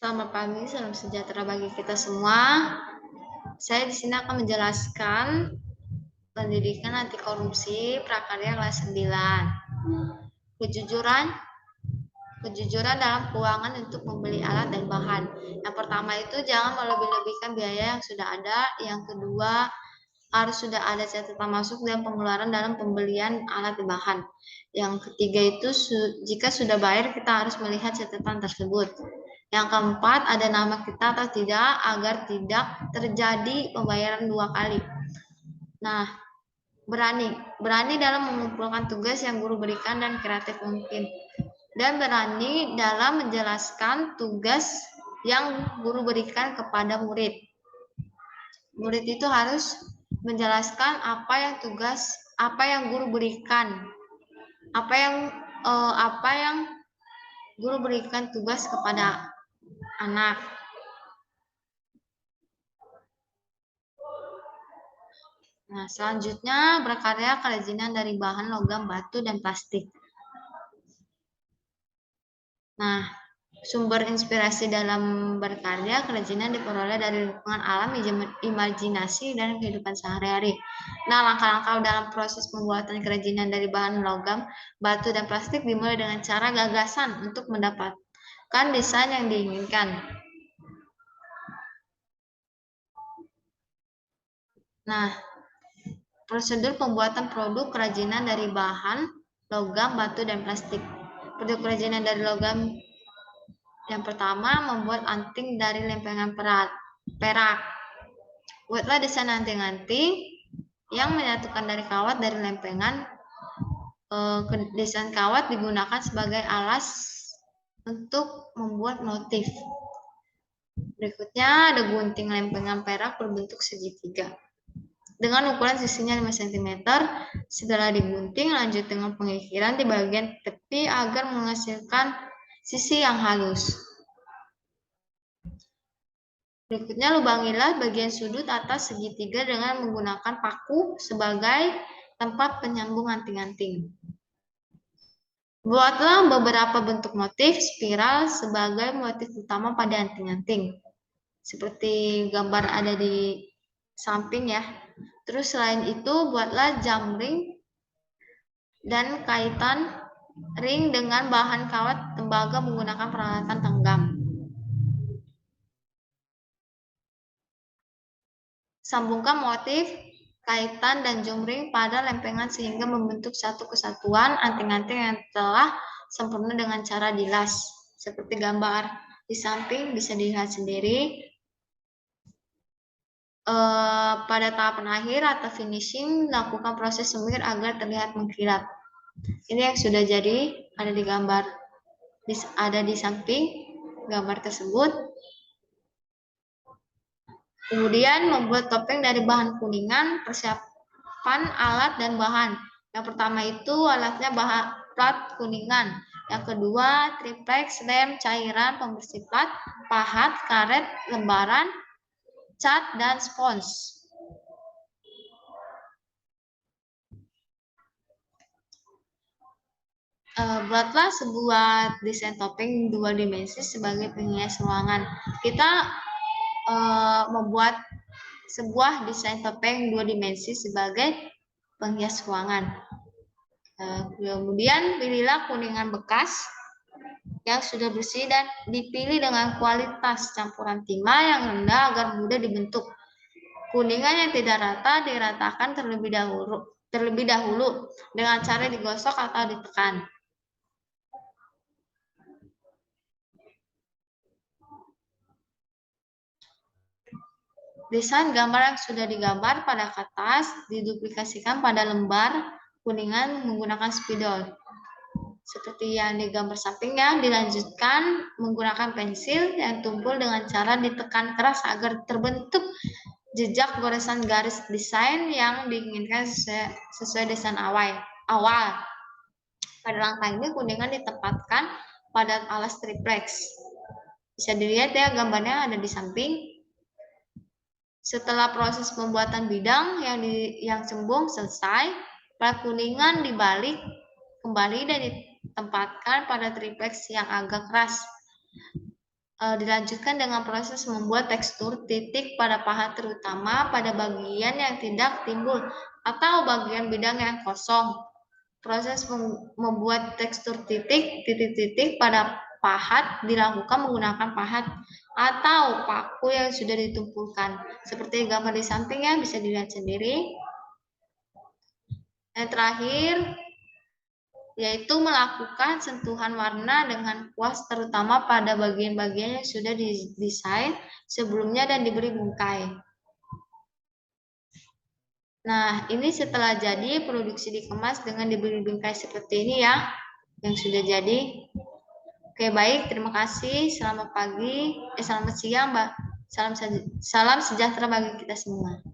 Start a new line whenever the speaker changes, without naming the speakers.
Selamat pagi, salam sejahtera bagi kita semua. Saya di sini akan menjelaskan pendidikan anti korupsi prakarya kelas 9. Kejujuran dalam keuangan untuk membeli alat dan bahan. Yang pertama itu jangan melebih-lebihkan biaya yang sudah ada. Yang kedua, harus sudah ada catatan masuk dan pengeluaran dalam pembelian alat dan bahan. Yang ketiga itu jika sudah bayar kita harus melihat catatan tersebut. Yang keempat, ada nama kita atau tidak agar tidak terjadi pembayaran 2 kali. Nah, berani dalam mengumpulkan tugas yang guru berikan dan kreatif mungkin. Dan berani dalam menjelaskan tugas yang guru berikan kepada murid. Murid itu harus menjelaskan apa yang guru berikan, apa yang guru berikan tugas kepada anak. Nah, selanjutnya berkarya kerajinan dari bahan logam, batu, dan plastik. Nah, sumber inspirasi dalam berkarya kerajinan diperoleh dari lingkungan alam, imajinasi, dan kehidupan sehari-hari. Nah, langkah-langkah dalam proses pembuatan kerajinan dari bahan logam, batu, dan plastik dimulai dengan cara gagasan untuk mendapatkan desain yang diinginkan. Nah, prosedur pembuatan produk kerajinan dari bahan logam, batu, dan plastik. Produk kerajinan dari logam yang pertama, membuat anting dari lempengan perak. Buatlah desain anting-anting yang menyatukan dari kawat dari lempengan. Desain kawat digunakan sebagai alas untuk membuat motif. Berikutnya ada gunting lempengan perak berbentuk segitiga dengan ukuran sisinya 5 cm. Setelah digunting, lanjut dengan pengikiran di bagian tepi agar menghasilkan sisi yang halus. Berikutnya, lubangilah bagian sudut atas segitiga dengan menggunakan paku sebagai tempat penyambung anting-anting. Buatlah beberapa bentuk motif spiral sebagai motif utama pada anting-anting. Seperti gambar ada di samping ya. Terus selain itu, buatlah jam ring dan kaitan ring dengan bahan kawat tembaga menggunakan peralatan tenggam. Sambungkan motif, kaitan, dan jam ring pada lempengan sehingga membentuk satu kesatuan anting-anting yang telah sempurna dengan cara dilas. Seperti gambar di samping bisa dilihat sendiri. Pada tahapan akhir atau finishing, lakukan proses semir agar terlihat mengkilat. Ini yang sudah jadi, ada di gambar, ada di samping gambar tersebut. Kemudian membuat topeng dari bahan kuningan, persiapan alat dan bahan. Yang pertama itu alatnya bahan plat kuningan. Yang kedua triplex, lem, cairan, pembersih plat, pahat, karet, lembaran, cat, dan spons. Buatlah sebuah desain topeng 2 dimensi sebagai penghias ruangan. Kita membuat sebuah desain topeng 2 dimensi sebagai penghias ruangan. Kemudian pilihlah kuningan bekas yang sudah bersih dan dipilih dengan kualitas campuran timah yang rendah agar mudah dibentuk. Kuningan yang tidak rata diratakan terlebih dahulu dengan cara digosok atau ditekan. Desain gambar yang sudah digambar pada kertas diduplikasikan pada lembar kuningan menggunakan spidol. Seperti yang di gambar sampingnya, dilanjutkan menggunakan pensil yang tumpul dengan cara ditekan keras agar terbentuk jejak goresan garis desain yang diinginkan sesuai desain awal. Pada langkah ini kuningan ditempatkan pada alas triplex. Bisa dilihat ya gambarnya ada di samping. Setelah proses pembuatan bidang yang cembung selesai, plat kuningan dibalik kembali dan ditempatkan pada triplex yang agak keras. dilanjutkan dengan proses membuat tekstur titik pada pahat, terutama pada bagian yang tidak timbul atau bagian bidang yang kosong. Proses membuat tekstur titik-titik pada pahat dilakukan menggunakan pahat atau paku yang sudah ditumpulkan. Seperti gambar di sampingnya bisa dilihat sendiri. Yang terakhir yaitu melakukan sentuhan warna dengan kuas terutama pada bagian-bagian yang sudah didesain sebelumnya dan diberi bingkai. Nah, ini setelah jadi produksi dikemas dengan diberi bingkai seperti ini ya, yang sudah jadi. Oke, baik, terima kasih. Selamat pagi, selamat siang, Mbak. Salam sejahtera bagi kita semua.